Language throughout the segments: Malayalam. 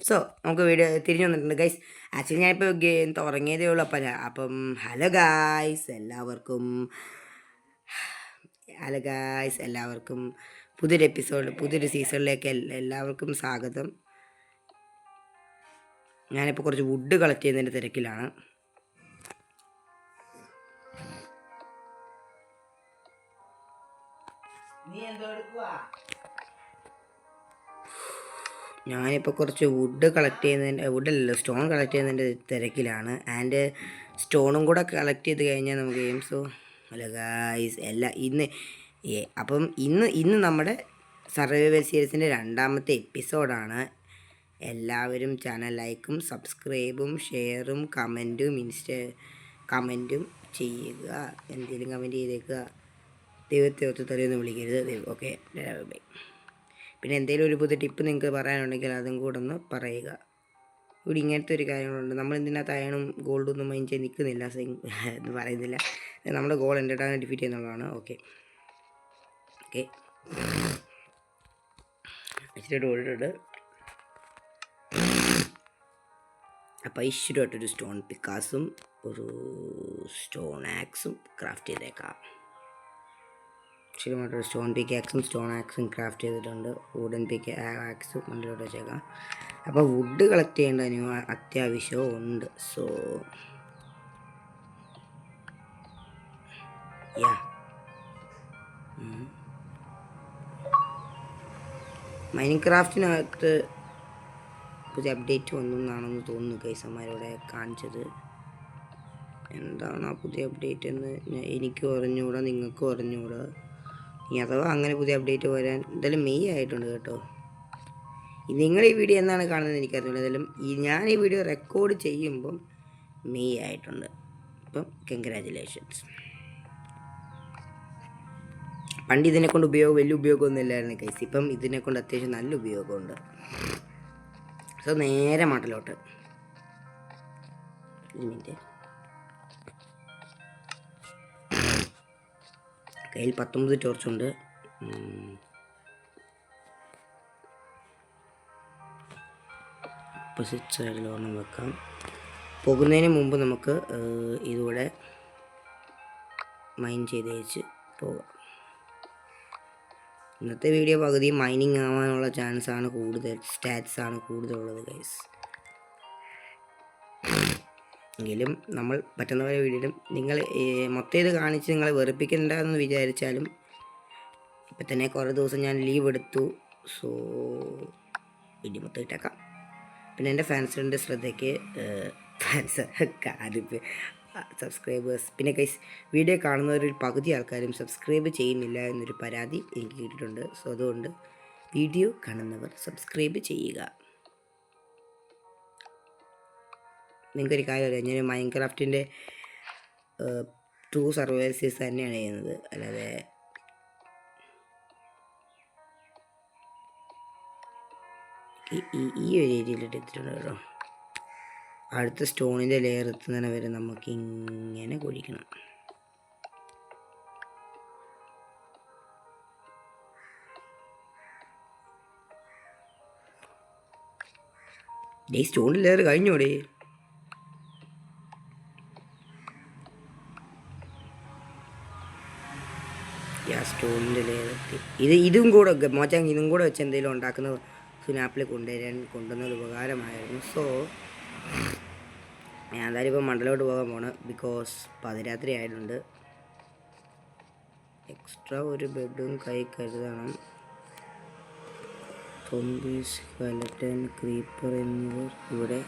സോ നമുക്ക് വീഡിയോ തിരിഞ്ഞു വന്നിട്ടുണ്ട് ഗൈസ്. ആക്ച്വലി ഞാനിപ്പോൾ തുടങ്ങിയതേ ഉള്ളൂ. അപ്പം ഹലോ ഗായ്സ് എല്ലാവർക്കും പുതിയൊരു എപ്പിസോഡ്, പുതിയൊരു സീസണിലേക്ക് എല്ലാവർക്കും സ്വാഗതം. ഞാനിപ്പോൾ കുറച്ച് വുഡ് കളക്ട് ചെയ്യുന്നതിൻ്റെ തിരക്കിലാണ്. ഞാനിപ്പോൾ കുറച്ച് വുഡ് കളക്ട് ചെയ്യുന്നതിൻ്റെ സ്റ്റോൺ കളക്ട് ചെയ്യുന്നതിൻ്റെ തിരക്കിലാണ്. ആൻഡ് സ്റ്റോണും കൂടെ കളക്ട് ചെയ്ത് കഴിഞ്ഞാൽ നമുക്ക് ഗെയിംസോ അല്ല ഗായ്സ് അപ്പം ഇന്ന് നമ്മുടെ സർവൈവൽ സീരീസിൻ്റെ 2ാമത്തെ എപ്പിസോഡാണ്. എല്ലാവരും ചാനൽ ലൈക്കും സബ്സ്ക്രൈബും ഷെയറും കമൻറ്റും ചെയ്യുക. എന്തെങ്കിലും കമൻറ്റ് ചെയ്തേക്കുക. ദൈവത്തെ ഒത്തു തരുമെന്ന് വിളിക്കരുത്. Okay, bye. പിന്നെ എന്തെങ്കിലും ഒരു പുതിയ ടിപ്പ് നിങ്ങൾക്ക് പറയാനുണ്ടെങ്കിൽ അതും കൂടെ ഒന്ന് പറയുക. ഇവിടെ ഇങ്ങനത്തെ ഒരു കാര്യങ്ങളുണ്ട്. നമ്മൾ ഇതിനകത്ത് അയണും ഗോൾഡും ഒന്നും മൈൻഡ് ചെയ്ത് നിൽക്കുന്നില്ല, എന്ന് പറയുന്നില്ല. നമ്മുടെ ഗോൾ എന്റർടൈനെ ഡിഫീറ്റ് ചെയ്യുന്നുള്ളതാണ്. ഓക്കെ ഇച്ചിരി ഓടിയിട്ടുണ്ട്. അപ്പോൾ ഐശ്വര്യമായിട്ടൊരു സ്റ്റോൺ പിക്കാസും ഒരു സ്റ്റോൺ ആക്സും ക്രാഫ്റ്റ് ചെയ്തേക്കാം. ശരിയായിട്ടൊരു സ്റ്റോൺ പിക്കാക്സും സ്റ്റോൺ ആക്സും ക്രാഫ്റ്റ് ചെയ്തിട്ടുണ്ട്. വുഡൻ ആക്സും മുന്നിലോട്ട് വെച്ചേക്കാം. അപ്പോൾ വുഡ് കളക്ട് ചെയ്യേണ്ടതിന് അത്യാവശ്യവും ഉണ്ട്. സോ മൈനിങ് ക്രാഫ്റ്റിനകത്ത് പുതിയ അപ്ഡേറ്റ് വന്നെന്നാണെന്ന് തോന്നുന്നു കൈസന്മാരിവിടെ കാണിച്ചത്. എന്താണ് ആ പുതിയ അപ്ഡേറ്റ് എന്ന് എനിക്കും അറിഞ്ഞുകൂടാ, നിങ്ങൾക്കും അറിഞ്ഞുകൂടാ. ഇനി അഥവാ അങ്ങനെ പുതിയ അപ്ഡേറ്റ് വരാൻ എന്തായാലും മെയ് ആയിട്ടുണ്ട് കേട്ടോ. നിങ്ങൾ ഈ വീഡിയോ എന്നാണ് കാണുന്നത് എനിക്കറിയില്ല. എന്തായാലും ഞാൻ ഈ വീഡിയോ റെക്കോർഡ് ചെയ്യുമ്പം മെയ് ആയിട്ടുണ്ട്. അപ്പം കൺഗ്രാജുലേഷൻസ്. പണ്ട് ഇതിനെക്കൊണ്ട് വലിയ ഉപയോഗമൊന്നും ഇല്ലായിരുന്നു കൈസ്. ഇപ്പം ഇതിനെക്കൊണ്ട് അത്യാവശ്യം നല്ല ഉപയോഗമുണ്ട്. സോ നേരെ മാട്ടിലോട്ട്. ഒരു മിനിറ്റ്. കയ്യിൽ 19 ടോർച്ചുണ്ട്. ഓപ്പോസിറ്റ് സൈഡിൽ ഒരെണ്ണം വെക്കാം. പോകുന്നതിന് മുമ്പ് നമുക്ക് ഇതുകൂടെ മൈൻ ചെയ്ത് വെച്ച് പോകാം. ഇന്നത്തെ വീഡിയോ പകുതി മൈനിങ് ആവാനുള്ള ചാൻസാണ് കൂടുതൽ, സ്റ്റാറ്റ്സ് ആണ് കൂടുതലുള്ളത് ഗൈസ്. എങ്കിലും നമ്മൾ പറ്റുന്ന പോലെ വീഡിയോയിലും നിങ്ങൾ മൊത്തം ഇത് കാണിച്ച് നിങ്ങളെ വെറുപ്പിക്കണ്ടെന്ന് വിചാരിച്ചാലും ഇപ്പം തന്നെ കുറേ ദിവസം ഞാൻ ലീവ് എടുത്തു. സോ വീഡിയോ മൊത്തം ഇട്ടേക്കാം. പിന്നെ എൻ്റെ ഫാൻസിൻ്റെ ശ്രദ്ധയ്ക്ക് സബ്സ്ക്രൈബേഴ്സ് പിന്നെ ഗൈസ് വീഡിയോ കാണുന്നവരിൽ പകുതി ആൾക്കാരും സബ്സ്ക്രൈബ് ചെയ്യുന്നില്ല എന്നൊരു പരാതി എനിക്ക് കിട്ടിയിട്ടുണ്ട്. സോ അതുകൊണ്ട് വീഡിയോ കാണുന്നവർ സബ്സ്ക്രൈബ് ചെയ്യുക. നിങ്ങൾക്കൊരു കാര്യമല്ല, ഞാൻ മൈൻക്രാഫ്റ്റിൻ്റെ 2 സർവൈവൽ സീരീസ് തന്നെയാണ് ചെയ്യുന്നത്. അല്ലാതെ ഈ ഒരു ഏരിയയിലിട്ട് എത്തിയിട്ടുണ്ട് കേട്ടോ. അടുത്ത സ്റ്റോണിൻ്റെ ലെയർ എത്തുന്നതിന് വരെ നമുക്ക് ഇങ്ങനെ കുഴിക്കണം. സ്റ്റോണിൻ്റെ ലെയർ കഴിഞ്ഞോടെ. സ്റ്റോണിൻ്റെ ലെയർ എത്തി. ഇതും കൂടെ മോച്ചാങ് ഇതും കൂടെ വെച്ച് എന്തെങ്കിലും ഉണ്ടാക്കുന്ന സ്നാപ്പിൽ കൊണ്ടുവന്നത് ഉപകാരമായിരുന്നു. സോ ഞാൻ എന്തായാലും ഇപ്പോൾ മണ്ടലോട്ട് പോകാൻ പോണ്. ബിക്കോസ് പാതിരാത്രി ആയിട്ടുണ്ട്. എക്സ്ട്രാ ഒരു ബെഡും കൈ കരുതണം. സോംബീസ്, സ്കെലറ്റൻ, ക്രീപ്പർ എന്നിവർ ഇവിടെ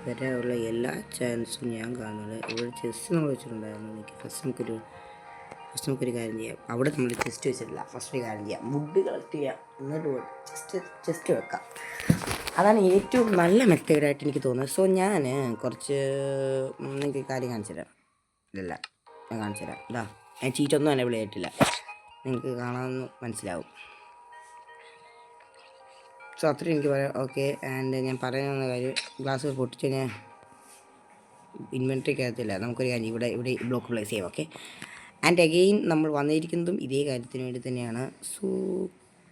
വരാനുള്ള എല്ലാ ചാൻസും ഞാൻ കാണുന്നത്. ഇവിടെ ചെസ്റ്റ് നമ്മൾ വെച്ചിട്ടുണ്ടായിരുന്നു. എനിക്ക് ഫസ്റ്റ് നമുക്കൊരു കാര്യം ചെയ്യാം. അവിടെ നമ്മൾ ചെസ്റ്റ് വെച്ചിട്ടില്ല. ഫസ്റ്റ് ഒരു കാര്യം ചെയ്യാം, വുഡ് കളക്ട് ചെയ്യാം, എന്നിട്ട് ചെസ്റ്റ് വെക്കാം. അതാണ് ഏറ്റവും നല്ല മെത്തേഡായിട്ട് എനിക്ക് തോന്നുന്നത്. സോ ഞാൻ കുറച്ച് നിങ്ങൾക്ക് കാര്യം കാണിച്ചു തരാം. ഇല്ല ഞാൻ കാണിച്ചു തരാം. ഇതാ ഞാൻ ചീറ്റൊന്നും എന്നെ വിളിയായിട്ടില്ല, നിങ്ങൾക്ക് കാണാമെന്ന് മനസ്സിലാവും. സോ അത്രയും എനിക്ക് പറയാം. ഓക്കെ, ആൻഡ് ഞാൻ പറയുന്ന കാര്യം, ഗ്ലാസ് പൊട്ടിച്ച് ഞാൻ ഇൻവെൻട്രിക്കകത്തില്ല. നമുക്കൊരു കാര്യം ഇവിടെ ബ്ലോക്ക് പ്ലേസ് ചെയ്യാം. ഓക്കെ, ആൻഡ് അഗെയിൻ നമ്മൾ വന്നിരിക്കുന്നതും ഇതേ കാര്യത്തിന് വേണ്ടി തന്നെയാണ്. സോ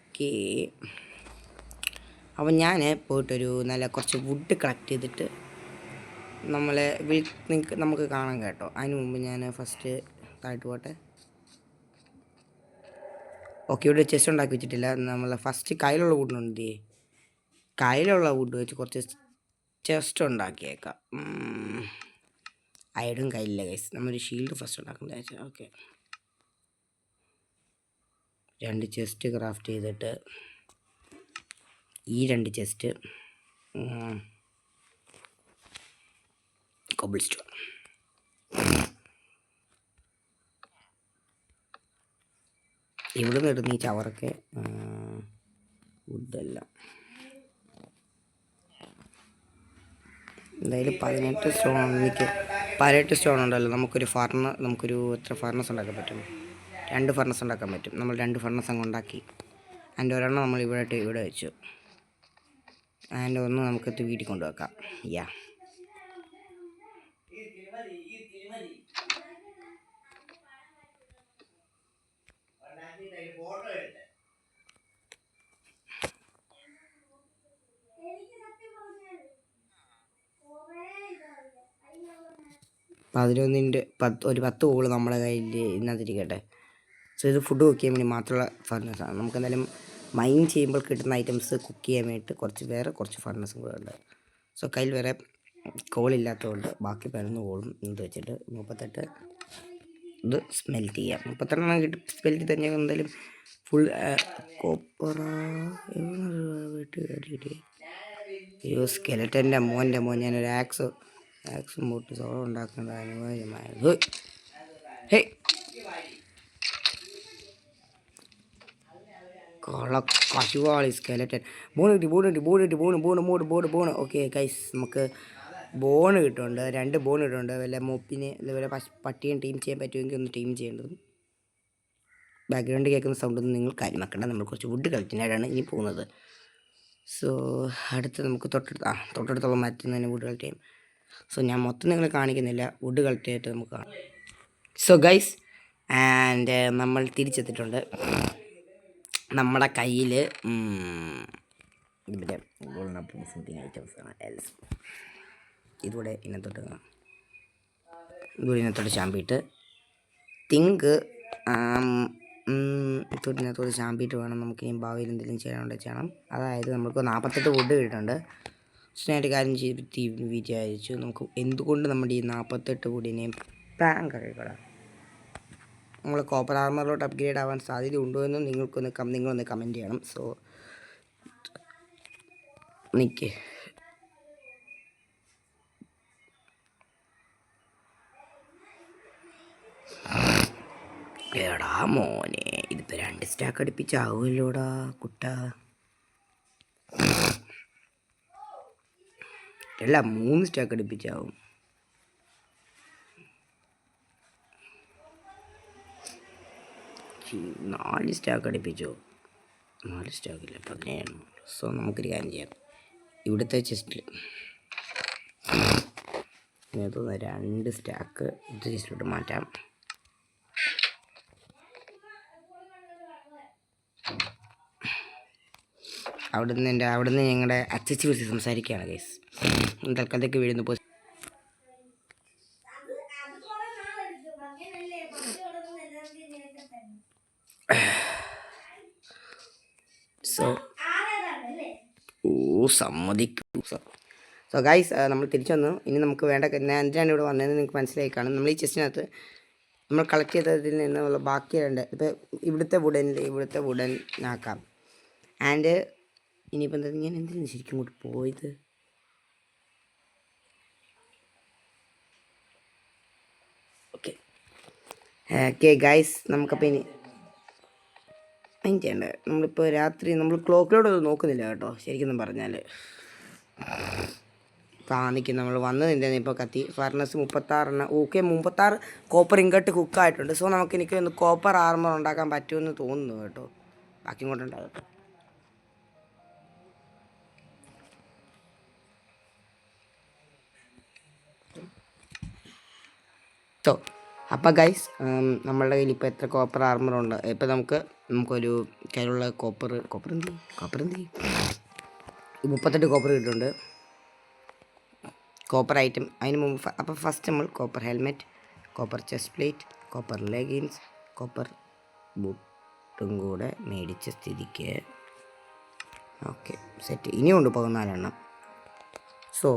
ഓക്കെ, അപ്പം ഞാൻ പോയിട്ടൊരു നല്ല കുറച്ച് വുഡ് കളക്ട് ചെയ്തിട്ട് നമ്മളെ നമുക്ക് കാണാം കേട്ടോ. അതിന് മുമ്പ് ഞാൻ ഫസ്റ്റ് താഴ്ത്തു പോട്ടെ. ഓക്കെ, ഇവിടെ ചെസ്റ്റ് ഉണ്ടാക്കി വെച്ചിട്ടില്ല. നമ്മൾ ഫസ്റ്റ് കയ്യിലുള്ള വുഡുണ്ട്, കയ്യിലുള്ള വുഡ് വെച്ച് കുറച്ച് ചെസ്റ്റ് ഉണ്ടാക്കിയേക്കാം. അയഡും കയ്യിലില്ല ഗൈസ്. നമ്മളൊരു ഷീൽഡ് ഫസ്റ്റ് ഉണ്ടാക്കുന്നത്. ഓക്കെ, 2 ചെസ്റ്റ് ക്രാഫ്റ്റ് ചെയ്തിട്ട് ഈ 2 ചെസ്റ്റ് കോബിൾ സ്റ്റോൺ. ഇവിടെ നിന്ന് ഇടുന്ന ഈ ചവറൊക്കെ വുഡെല്ലാം എന്തായാലും 18 സ്റ്റോൺ. എനിക്ക് 18 സ്റ്റോൺ ഉണ്ടല്ലോ. നമുക്കൊരു എത്ര ഫർണസ് ഉണ്ടാക്കാൻ പറ്റും? 2 ഫർണസ് ഉണ്ടാക്കാൻ പറ്റും. നമ്മൾ 2 ഫർണസ് അങ്ങ് ഉണ്ടാക്കി. അതിൻ്റെ ഒരെണ്ണം നമ്മൾ ഇവിടെ വെച്ചു. അതിൻ്റെ ഒന്ന് നമുക്ക് വീട്ടിൽ കൊണ്ടുവെക്കാം. യാ, ഒരു 10 കോള് നമ്മുടെ കയ്യിൽ ഇതിനകത്തിരിക്കട്ടെ. സോ ഇത് ഫുഡ് കുക്ക് ചെയ്യാൻ വേണ്ടി മാത്രമുള്ള ഫർണസാണ്. നമുക്ക് എന്തായാലും മൈൻ ചെയ്യുമ്പോൾ കിട്ടുന്ന ഐറ്റംസ് കുക്ക് ചെയ്യാൻ വേണ്ടിയിട്ട് കുറച്ച് ഫർണസും കൂടെ ഉണ്ട്. സോ കയ്യിൽ വേറെ കോളില്ലാത്തതുകൊണ്ട് ബാക്കി 11 കോളും ഇത് വെച്ചിട്ട് 38 ഇത് സ്മെൽറ്റ് ചെയ്യാം. 32 കിട്ടും സ്മെൽറ്റ് തന്നെ. എന്തായാലും ഫുൾ സ്കെലറ്റൻ്റെ മോൻ ഞാനൊരു ആക്സും പോട്ട് സോളം ഉണ്ടാക്കേണ്ട അനിവാര്യമായത്. ഹേ, കശുവാളി സ്കെലറ്റൻ. ബോണ്. ഓക്കെ ഗൈസ്, നമുക്ക് ബോണ് കിട്ടുന്നുണ്ട്. 2 ബോൺ കിട്ടുന്നുണ്ട്. വല്ല മോപ്പിനെ വല്ല പട്ടിയും ടീം ചെയ്യാൻ പറ്റുമെങ്കിൽ ഒന്ന് ടീം ചെയ്യേണ്ടതും. ബാക്ക്ഗ്രൗണ്ട് കേൾക്കുന്ന സൗണ്ടൊന്നും നിങ്ങൾ കാര്യമാക്കേണ്ട. നമ്മൾ കുറച്ച് വുഡ് കളിക്കാനായിട്ടാണ് ഇനി പോകുന്നത്. സോ അടുത്ത് നമുക്ക് തൊട്ടടുത്തുള്ള മരത്തിൽ തന്നെ വുഡ് കളക്ട് ചെയ്യും. സോ ഞാൻ മൊത്തം നിങ്ങൾ കാണിക്കുന്നില്ല, വുഡ് കളക്ട് ചെയ്തിട്ട് നമുക്ക് കാണാം. സോ ഗൈസ്, ആൻഡ് നമ്മൾ തിരിച്ചെത്തിയിട്ടുണ്ട്. നമ്മുടെ കയ്യിൽ ഇവിടെ ഫുഡിങ് ഐറ്റംസാണ്. ഇതുകൂടെ ഇതിനകത്തോട്ട് ചാമ്പിയിട്ട് ഇതിനകത്തോട്ട് ചാമ്പിയിട്ട് വേണം നമുക്ക് ഇനി ഭാവിയിൽ എന്തെങ്കിലും ചെയ്യണം. അതായത് നമുക്ക് 48 വുഡ് കിട്ടുന്നുണ്ട്. ഞാനൊരു കാര്യം ചെയ്തിട്ട് വിചാരിച്ചു, നമുക്ക് എന്തുകൊണ്ട് നമ്മുടെ ഈ 48 വുഡിനെയും പ്രാങ്ക് കഴിക്കണം. നമ്മൾ കോപ്പർ ആർമറിലോട്ട് അപ്ഗ്രേഡ് ആവാൻ സാധ്യത ഉണ്ടോ എന്ന് നിങ്ങളൊന്ന് കമൻറ്റ് ചെയ്യണം. സോ നിൽക്ക്, എടാ മോനെ, ഇതിപ്പോൾ 2 സ്റ്റാക്ക് അടുപ്പിച്ചാവുമല്ലോടാ കുട്ട. അല്ല, 3 സ്റ്റാക്ക് അടുപ്പിച്ചാവും. നാല് സ്റ്റാക്ക് അടുപ്പിച്ചോ? 4 സ്റ്റാക്കില്ല, 17. സോ നമുക്കൊരു കാര്യം ചെയ്യാം. ഇവിടുത്തെ ചെസ്റ്റിൽ 2 സ്റ്റാക്ക് ഇത് ചെസ്റ്റിലോട്ട് മാറ്റാം. അവിടുന്ന് ഞങ്ങളുടെ അച്ചച്ചി വിളിച്ച് സംസാരിക്കുകയാണ് ഗൈസ്. തൽക്കാലത്തേക്ക് വീഴുന്നു പോയി. സമ്മതിക്കൂ. സോ ഗൈസ്, നമ്മൾ തിരിച്ചു വന്നു. ഇനി നമുക്ക് വേണ്ട ഞാൻ എന്തിനാണ് ഇവിടെ വന്നതെന്ന് നിങ്ങൾക്ക് മനസ്സിലായി കാണും. നമ്മൾ ഈ ചെസ്റ്റിനകത്ത് നമ്മൾ കളക്ട് ചെയ്തതിൽ നിന്നുള്ള ബാക്കിയുണ്ട്. ഇപ്പോൾ ഇവിടുത്തെ വുഡൻ ആക്കാം. ആൻഡ് ഇനിയിപ്പോൾ എന്താ, ഞാൻ എന്തിനാണ് ശരിക്കും ഇങ്ങോട്ട് പോയത്? ഓക്കെ ഗൈസ്, നമുക്കപ്പോൾ ഇനി ചെയ്യണ്ട. നമ്മളിപ്പോൾ രാത്രി നമ്മൾ ക്ലോക്കിലോട്ടൊന്നും നോക്കുന്നില്ല കേട്ടോ, ശരിക്കും പറഞ്ഞാൽ. നിൽക്കും നമ്മൾ വന്നതിൻ്റെ ഇപ്പോൾ കത്തി ഫർണസ് 36. ഓക്കെ, 36 കോപ്പർ ഇങ്കട്ട് കുക്കായിട്ടുണ്ട്. സോ എനിക്ക് ഒന്ന് കോപ്പർ ആർമർ ഉണ്ടാക്കാൻ പറ്റുമെന്ന് തോന്നുന്നു കേട്ടോ. ബാക്കി ഇങ്ങോട്ടുണ്ടാകട്ടെ. സോ അപ്പോൾ ഗൈസ്, നമ്മളുടെ കയ്യിൽ ഇപ്പോൾ എത്ര കോപ്പർ ആർമറുണ്ട്? ഇപ്പോൾ നമുക്കൊരു കയ്യിലുള്ള കോപ്പർ എന്ത് 38 കോപ്പർ കിട്ടുന്നുണ്ട്. കോപ്പർ ഐറ്റം അതിന് മുമ്പ് അപ്പോൾ ഫസ്റ്റ് നമ്മൾ copper helmet, copper chest plate, copper leggings, copper ബൂട്ടും കൂടെ മേടിച്ച സ്ഥിതിക്ക് ഓക്കെ സെറ്റ്. ഇനി കൊണ്ട് പോകുന്ന 4 എണ്ണം. സോ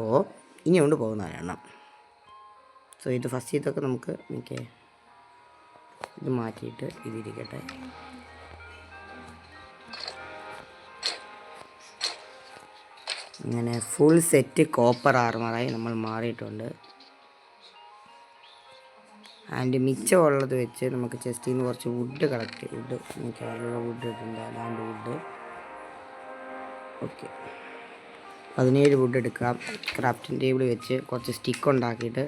ഇനി കൊണ്ട് പോകുന്ന 4 എണ്ണം. സോ ഇത് ഫസ്റ്റ് ഇതൊക്കെ നമുക്ക് ഇത് മാറ്റിയിട്ട് ഇതിരിക്കട്ടെ. ഇങ്ങനെ ഫുൾ സെറ്റ് കോപ്പർ ആർമറായി നമ്മൾ മാറിയിട്ടുണ്ട്. ആൻഡ് മിച്ചമുള്ളത് വെച്ച് നമുക്ക് ചെസ്റ്റിൽ നിന്ന് കുറച്ച് വുഡ് കളക്ട് വുഡ് എനിക്കുള്ള വുഡ് ഇട്ടുണ്ട്. അതാണ്ട് വുഡ് ഓക്കെ 17 വുഡ് എടുക്കാം. ക്രാഫ്റ്റിംഗ് ടേബിൾ വെച്ച് കുറച്ച് സ്റ്റിക്ക് ഉണ്ടാക്കിയിട്ട്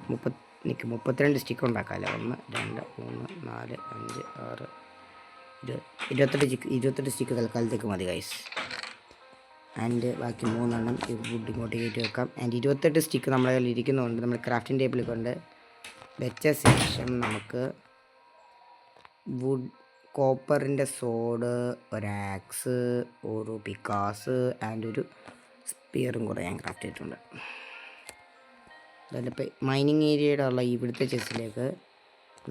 32 സ്റ്റിക്ക് ഉണ്ടാക്കാമല്ലോ. 1 2 3 4 5 6 28 സ്റ്റിക്ക് തൽക്കാലത്തേക്ക് മതി ഗൈസ്. ആൻഡ് ബാക്കി 3 എണ്ണം വുഡ് ഇങ്ങോട്ട് കയറ്റി വെക്കാം. ആൻഡ് 28 സ്റ്റിക്ക് നമ്മളെ കയ്യിൽ ഇരിക്കുന്നതുകൊണ്ട് നമ്മൾ ക്രാഫ്റ്റിംഗ് ടേബിളിൽ കൊണ്ട് വെച്ച ശേഷം നമുക്ക് വുഡ് കോപ്പറിൻ്റെ സോഡ്, ഒരാക്സ്, ഒരു പിക്കാസ് ആൻഡ് ഒരു സ്പിയറും കൂടെ ഞാൻ ക്രാഫ്റ്റ് ചെയ്തിട്ടുണ്ട്. അതിലിപ്പോൾ മൈനിങ് ഏരിയയുടെ ഉള്ള ഇവിടുത്തെ ചെസ്സിലേക്ക്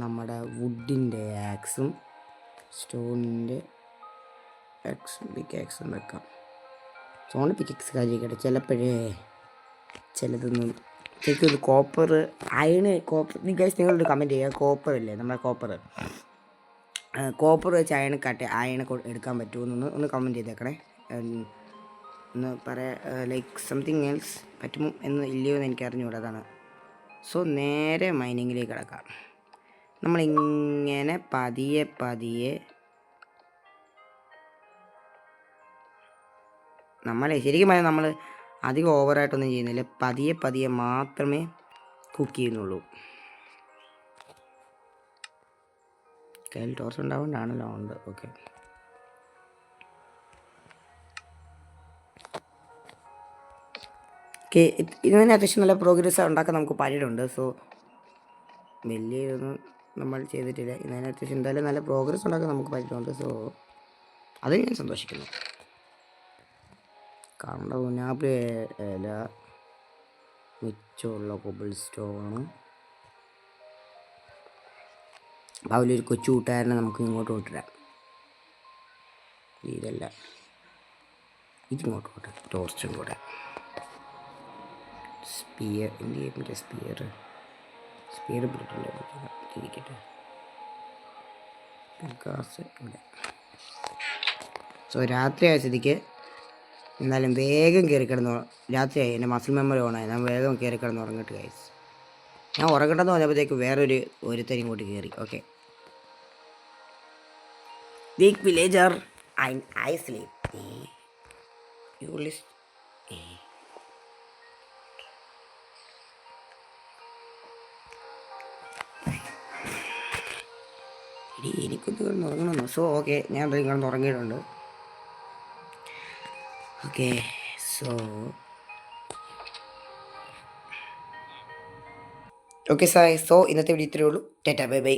നമ്മുടെ വുഡിൻ്റെ ആക്സും സ്റ്റോണിൻ്റെ പിക്കാക്സും വെക്കാം. സ്റ്റോൺ പിക്കാക്സ് കഴിക്കട്ടെ. ചിലതൊന്നും ശരിക്കും കോപ്പർ അയണ് കോപ്പർ നിങ്ങളൊരു കമൻറ്റ് ചെയ്യുക. കോപ്പർ ഇല്ലേ നമ്മുടെ കോപ്പർ വെച്ച് അയൺ എടുക്കാൻ പറ്റുമോ ഒന്ന് കമൻറ്റ് ചെയ്തേക്കണേ. ഒന്ന് ലൈക്ക് സംതിങ് എൽസ് പറ്റുമോ എന്ന് ഇല്ലയോ എന്ന് എനിക്ക് അറിഞ്ഞുകൂടാ. അതാണ്. സോ നേരെ മൈനിങ്ങിലേക്ക് കിടക്കാം. നമ്മളിങ്ങനെ പതിയെ ശരിക്കും പറഞ്ഞാൽ നമ്മൾ അധികം ഓവറായിട്ടൊന്നും ചെയ്യുന്നില്ല. പതിയെ മാത്രമേ കുക്ക് ചെയ്യുന്നുള്ളൂ. കയ്യിൽ ടോർച്ച് ഉണ്ടാവേണ്ടാണല്ലോ. ഉണ്ട് ഓക്കെ. ഇതിന് അത്യാവശ്യം നല്ല പ്രോഗ്രസ് ഉണ്ടാക്കാൻ നമുക്ക് പറ്റിയിട്ടുണ്ട്. സോ വലിയ ഇതൊന്നും നമ്മൾ ചെയ്തിട്ടില്ല. ഇതിന് അത്യാവശ്യം എന്തായാലും നല്ല പ്രോഗ്രസ് ഉണ്ടാക്കാൻ നമുക്ക് പറ്റിയിട്ടുണ്ട്. സോ അത് ഞാൻ സന്തോഷിക്കുന്നു. കണ്ട ഉനാപ്പിൾ ഇല, മിച്ചമുള്ള കൊബിൾ സ്റ്റോണ്, അതിലൊരു കൊച്ചു കൂട്ടുകാരനെ നമുക്ക് ഇങ്ങോട്ട് കൊണ്ടുവരാം. ഇതിങ്ങോട്ട് കൊണ്ടുവരാം. ടോർച്ചും കൂടെ സ്പിയർ ഇരിക്കട്ടെ. ഗ്യാസ് ഇവിടെ. സോ രാത്രി ആയ സ്ഥിതിക്ക് എന്നാലും വേഗം കയറി കിടന്നു. രാത്രിയായി, എൻ്റെ മസിൽ മെമ്മറി ഓണായി. ഞാൻ വേഗം കയറി കിടന്ന് ഉറങ്ങിട്ട് ഗൈസ്. ഞാൻ ഉറങ്ങട്ടെന്ന് പറഞ്ഞപ്പോഴത്തേക്ക് ഒരുത്തരും കൂട്ടി കയറി. Okay. Big villager I sleep you list. എനിക്കൊന്ന് കിടന്ന് ഉറങ്ങണമെന്ന്. സോ ഓക്കെ, ഞാൻ കിടന്ന് ഉറങ്ങിയിട്ടുണ്ട്. ഓക്കെ. സോ ഇന്നത്തെ വീഡിയോ ഇത്രയേ ഉള്ളൂ. Tata bye by.